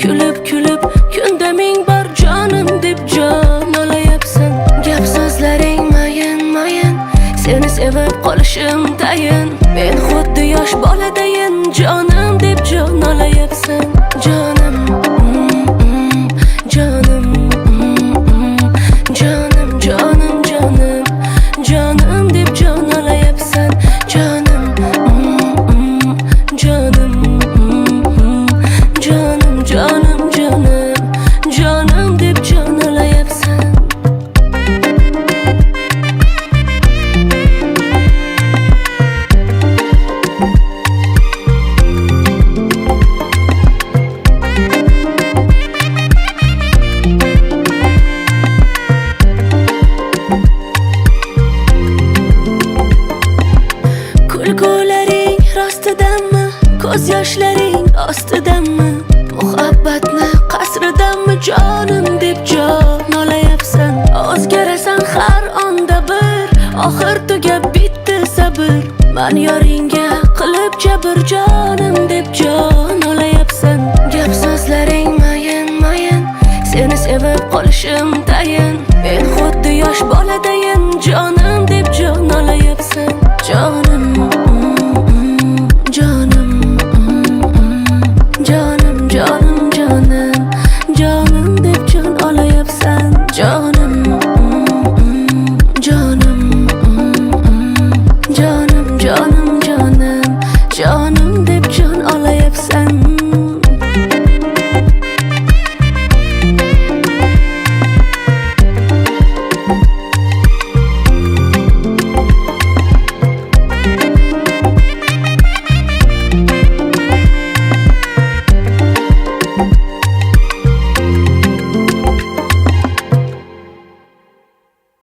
kulib kulib kunda ming bor jonim deb jon olayapsan. Gap so'zlaring mayin mayin, seni sevib qolishim tayin. Men xuddi yosh boladayin, jonim deb jon olayapsan. Jonim jonim jonim jonim jonim jonim deb jon olayapsan. Jonim jonim jonim jonim jonim jonim deb jon olayapsan. Kulgularing rostidanmi, ko'z yoshlaring ostidanmi? Muhabbatni qasridanmi jonim deb jon olayapsan. O'zgarasan har onda bir, oxir tugab bitdi sabr. Men yoringga qilib jabr, jonim deb jon olayapsan. Gap so'zlaring mayin mayin, seni sevib qolishim tayin. Men xuddi yosh boladayin, jonim deb jon olayapsan. Jonim